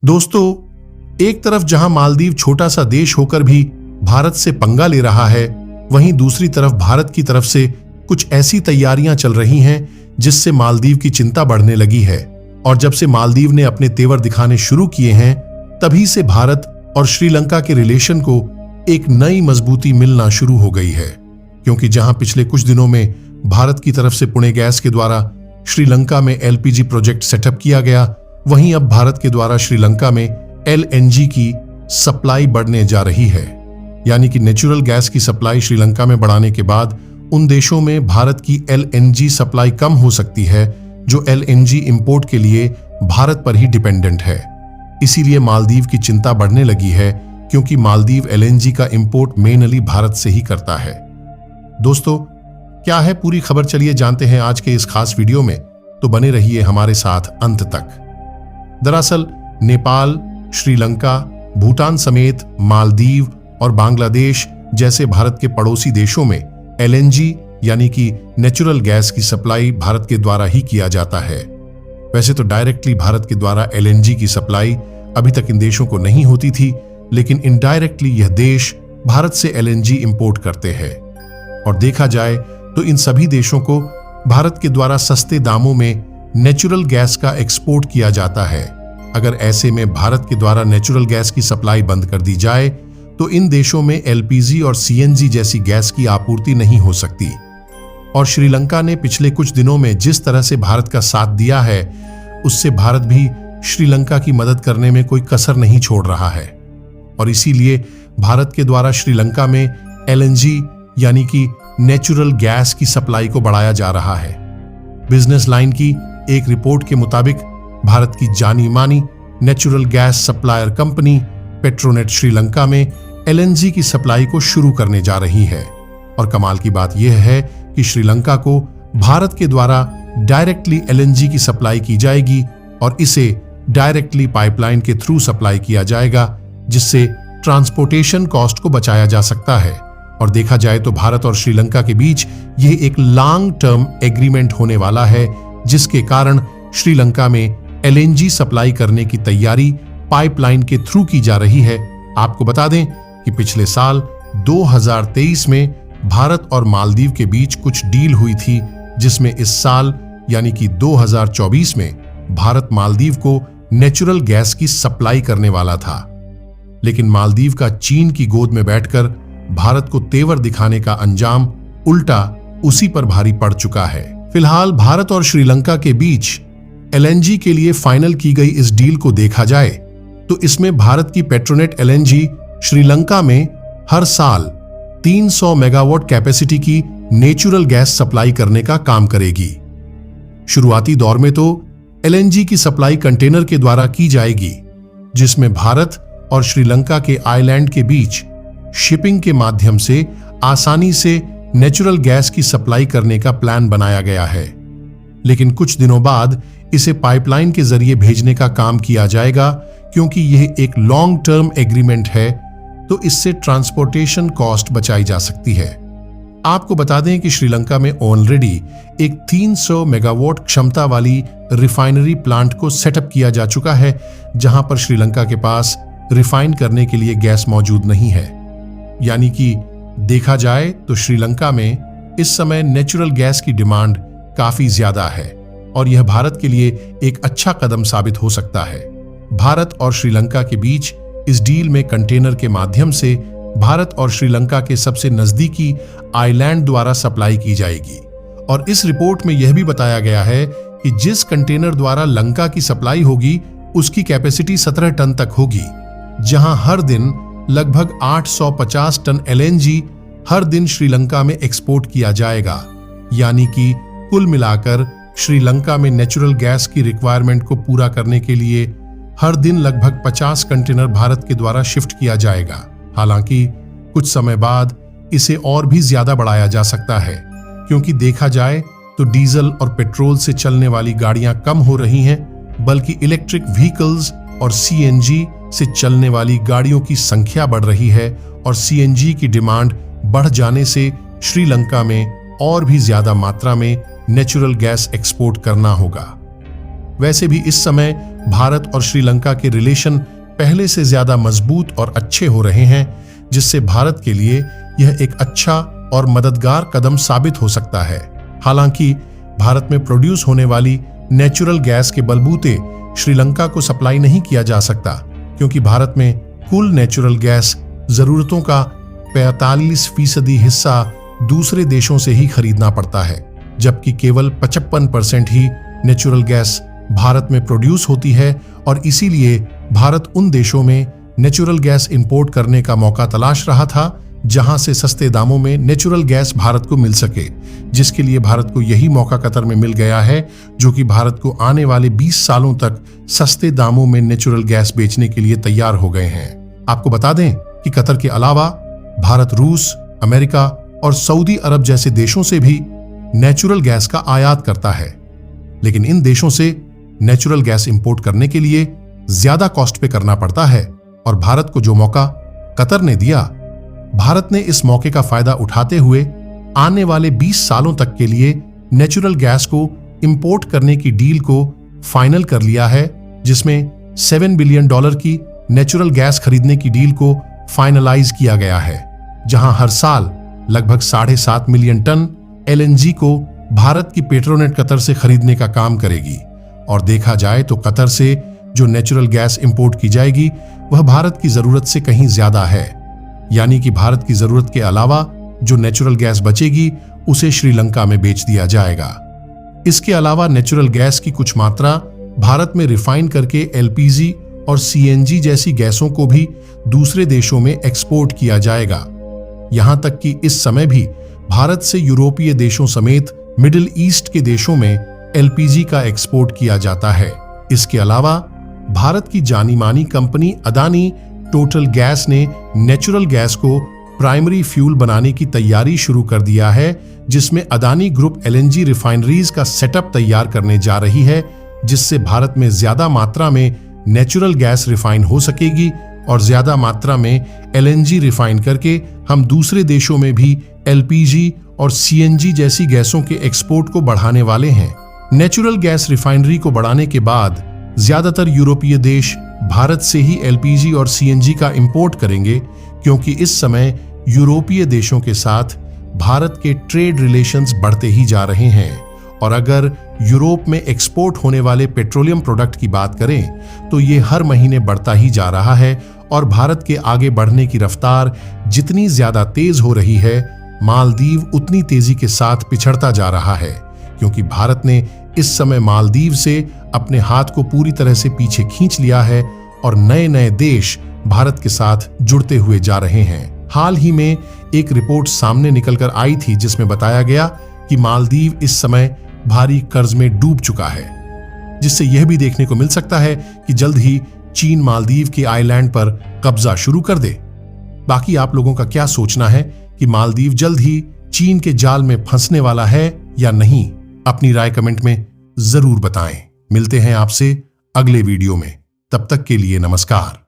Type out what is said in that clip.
दोस्तों, एक तरफ जहां मालदीव छोटा सा देश होकर भी भारत से पंगा ले रहा है, वहीं दूसरी तरफ भारत की तरफ से कुछ ऐसी तैयारियां चल रही हैं जिससे मालदीव की चिंता बढ़ने लगी है। और जब से मालदीव ने अपने तेवर दिखाने शुरू किए हैं, तभी से भारत और श्रीलंका के रिलेशन को एक नई मजबूती मिलना शुरू हो गई है। क्योंकि जहां पिछले कुछ दिनों में भारत की तरफ से पुणे गैस के द्वारा श्रीलंका में एलपीजी प्रोजेक्ट सेटअप किया गया, वहीं अब भारत के द्वारा श्रीलंका में एलएनजी की सप्लाई बढ़ने जा रही है। यानी कि नेचुरल गैस की सप्लाई श्रीलंका में बढ़ाने के बाद उन देशों में भारत की एलएनजी सप्लाई कम हो सकती है जो एलएनजी इंपोर्ट के लिए भारत पर ही डिपेंडेंट है। इसीलिए मालदीव की चिंता बढ़ने लगी है, क्योंकि मालदीव एलएनजी का इंपोर्ट मेनली भारत से ही करता है। दोस्तों, क्या है पूरी खबर, चलिए जानते हैं आज के इस खास वीडियो में, तो बने रहिए हमारे साथ अंत तक। दरअसल नेपाल, श्रीलंका, भूटान समेत मालदीव और बांग्लादेश जैसे भारत के पड़ोसी देशों में एलएनजी यानी कि नेचुरल गैस की सप्लाई भारत के द्वारा ही किया जाता है। वैसे तो डायरेक्टली भारत के द्वारा एलएनजी की सप्लाई अभी तक इन देशों को नहीं होती थी, लेकिन इनडायरेक्टली यह देश भारत से एलएनजी इंपोर्ट करते हैं। और देखा जाए तो इन सभी देशों को भारत के द्वारा सस्ते दामों में नेचुरल गैस का एक्सपोर्ट किया जाता है। अगर ऐसे में भारत के द्वारा नेचुरल गैस की सप्लाई बंद कर दी जाए तो इन देशों में एलपीजी और सीएनजी जैसी गैस की आपूर्ति नहीं हो सकती। और श्रीलंका ने पिछले कुछ दिनों में जिस तरह से भारत का साथ दिया है, उससे भारत भी श्रीलंका की मदद करने में कोई कसर नहीं छोड़ रहा है। और इसीलिए भारत के द्वारा श्रीलंका में एलएनजी यानी कि नेचुरल गैस की सप्लाई को बढ़ाया जा रहा है। बिजनेस लाइन की एक रिपोर्ट के मुताबिक भारत की जानी मानी natural gas supplier company Petronet Sri Lanka में एलएनजी की सप्लाई को शुरू करने जा रही है। और कमाल की बात यह है कि श्रीलंका को भारत के द्वारा डायरेक्टली एलएनजी की सप्लाई की जाएगी और इसे डायरेक्टली पाइपलाइन के थ्रू सप्लाई किया जाएगा, जिससे ट्रांसपोर्टेशन कॉस्ट को बचाया जा सकता है। और देखा जाए तो भारत और श्रीलंका के बीच यह एक लॉन्ग टर्म एग्रीमेंट होने वाला है, जिसके कारण श्रीलंका में एलएनजी सप्लाई करने की तैयारी पाइपलाइन के थ्रू की जा रही है। आपको बता दें कि पिछले साल 2023 में भारत और मालदीव के बीच कुछ डील हुई थी, जिसमें इस साल यानी कि 2024 में भारत मालदीव को नेचुरल गैस की सप्लाई करने वाला था। लेकिन मालदीव का चीन की गोद में बैठकर भारत को तेवर दिखाने का अंजाम उल्टा उसी पर भारी पड़ चुका है। फिलहाल भारत और श्रीलंका के बीच एलएनजी के लिए फाइनल की गई इस डील को देखा जाए तो इसमें भारत की पेट्रोनेट एलएनजी श्रीलंका में हर साल 300 मेगावाट कैपेसिटी की नेचुरल गैस सप्लाई करने का काम करेगी। शुरुआती दौर में तो एलएनजी की सप्लाई कंटेनर के द्वारा की जाएगी, जिसमें भारत और श्रीलंका के आइलैंड के बीच शिपिंग के माध्यम से आसानी से नेचुरल गैस की सप्लाई करने का प्लान बनाया गया है। लेकिन कुछ दिनों बाद इसे पाइपलाइन के जरिए भेजने का काम किया जाएगा, क्योंकि यह एक लॉन्ग टर्म एग्रीमेंट है, तो इससे ट्रांसपोर्टेशन कॉस्ट बचाई जा सकती है। आपको बता दें कि श्रीलंका में ऑलरेडी एक 300 मेगावाट क्षमता वाली रिफाइनरी प्लांट को सेटअप किया जा चुका है, जहां पर श्रीलंका के पास रिफाइन करने के लिए गैस मौजूद नहीं है। यानी कि देखा जाए तो श्रीलंका में इस समय नेचुरल गैस की डिमांड काफी ज्यादा है और यह भारत के लिए एक अच्छा कदम साबित हो सकता है। भारत और श्रीलंका के बीच इस डील में कंटेनर के माध्यम से भारत और श्रीलंका के सबसे नजदीकी आइलैंड द्वारा सप्लाई की जाएगी। और इस रिपोर्ट में यह भी बताया गया है कि जिस कंटेनर द्वारा लंका की सप्लाई होगी उसकी कैपेसिटी 17 टन तक होगी, जहां हर दिन लगभग 850 टन एलएनजी हर दिन श्रीलंका में एक्सपोर्ट किया जाएगा। यानी कि कुल मिलाकर श्रीलंका में नेचुरल गैस की रिक्वायरमेंट को पूरा करने के लिए हर दिन लगभग 50 कंटेनर भारत के द्वारा शिफ्ट किया जाएगा। हालांकि कुछ समय बाद इसे और भी ज्यादा बढ़ाया जा सकता है, क्योंकि देखा जाए तो डीजल और पेट्रोल से चलने वाली गाड़ियां कम हो रही हैं, बल्कि इलेक्ट्रिक व्हीकल्स और सीएनजी से चलने वाली गाड़ियों की संख्या बढ़ रही है और सीएनजी की डिमांड बढ़ जाने से श्रीलंका में और भी ज्यादा मात्रा में नेचुरल गैस एक्सपोर्ट करना होगा। वैसे भी इस समय भारत और श्रीलंका के रिलेशन पहले से ज्यादा मजबूत और अच्छे हो रहे हैं, जिससे भारत के लिए यह एक अच्छा और मददगार कदम साबित हो सकता है। हालांकि भारत में प्रोड्यूस होने वाली नेचुरल गैस के बलबूते श्रीलंका को सप्लाई नहीं किया जा सकता, क्योंकि भारत में कुल नेचुरल गैस जरूरतों का 45% हिस्सा दूसरे देशों से ही खरीदना पड़ता है, जबकि केवल 55% ही नेचुरल गैस भारत में प्रोड्यूस होती है। और इसीलिए भारत उन देशों में नेचुरल गैस इंपोर्ट करने का मौका तलाश रहा था जहां से सस्ते दामों में नेचुरल गैस भारत को मिल सके, जिसके लिए भारत को यही मौका कतर में मिल गया है, जो कि भारत को आने वाले 20 सालों तक सस्ते दामों में नेचुरल गैस बेचने के लिए तैयार हो गए हैं। आपको बता दें कि कतर के अलावा भारत रूस, अमेरिका और सऊदी अरब जैसे देशों से भी नेचुरल गैस का आयात करता है, लेकिन इन देशों से नेचुरल गैस इंपोर्ट करने के लिए ज्यादा कॉस्ट पे करना पड़ता है। और भारत को जो मौका कतर ने दिया, भारत ने इस मौके का फायदा उठाते हुए आने वाले 20 सालों तक के लिए नेचुरल गैस को इंपोर्ट करने की डील को फाइनल कर लिया है, जिसमें $7 बिलियन की नेचुरल गैस खरीदने की डील को फाइनलाइज किया गया है, जहां हर साल लगभग 7.5 मिलियन टन LNG को भारत की पेट्रोनेट कतर से खरीदने का काम करेगी। और देखा जाए तो कतर से जो नेचुरल गैस इंपोर्ट की जाएगी वह भारत की जरूरत से कहीं ज्यादा है, यानी कि भारत की जरूरत के अलावा जो नेचुरल गैस बचेगी उसे श्रीलंका में बेच दिया जाएगा। इसके अलावा नेचुरल गैस की कुछ मात्रा भारत में रिफाइन करके LPG और CNG जैसी गैसों को भी दूसरे देशों में एक्सपोर्ट किया जाएगा। यहां तक कि इस समय भी भारत से यूरोपीय देशों समेत मिडिल ईस्ट के देशों में LPG का एक्सपोर्ट किया जाता है। इसके अलावा भारत की जानी मानी कंपनी अदानी टोटल गैस ने नेचुरल गैस को प्राइमरी फ्यूल बनाने की तैयारी शुरू कर दिया है, जिसमें अदानी ग्रुप LNG रिफाइनरीज का सेटअप तैयार करने जा रही है, जिससे भारत में ज्यादा मात्रा में नेचुरल गैस रिफाइन हो सकेगी और ज्यादा मात्रा में LNG रिफाइन करके हम दूसरे देशों में भी LPG और CNG जैसी गैसों के एक्सपोर्ट को बढ़ाने वाले हैं। नेचुरल गैस रिफाइनरी को बढ़ाने के बाद ज्यादातर यूरोपीय देश भारत से ही LPG और CNG का इंपोर्ट करेंगे, क्योंकि इस समय यूरोपीय देशों के साथ भारत के ट्रेड रिलेशंस बढ़ते ही जा रहे हैं। और अगर यूरोप में एक्सपोर्ट होने वाले पेट्रोलियम प्रोडक्ट की बात करें तो ये हर महीने बढ़ता ही जा रहा है, और भारत के आगे बढ़ने की रफ्तार जितनी ज्यादा तेज हो रही है, मालदीव उतनी तेजी के साथ पिछड़ता जा रहा है, क्योंकि भारत ने इस समय मालदीव से अपने हाथ को पूरी तरह से पीछे खींच लिया है और नए नए देश भारत के साथ जुड़ते हुए जा रहे हैं। हाल ही में एक रिपोर्ट सामने निकलकर आई थी जिसमें बताया गया कि मालदीव इस समय भारी कर्ज में डूब चुका है, जिससे यह भी देखने को मिल सकता है कि जल्द ही चीन मालदीव के आइलैंड पर कब्जा शुरू कर दे। बाकी आप लोगों का क्या सोचना है कि मालदीव जल्द ही चीन के जाल में फंसने वाला है या नहीं? अपनी राय कमेंट में जरूर बताएं। मिलते हैं आपसे अगले वीडियो में, तब तक के लिए नमस्कार।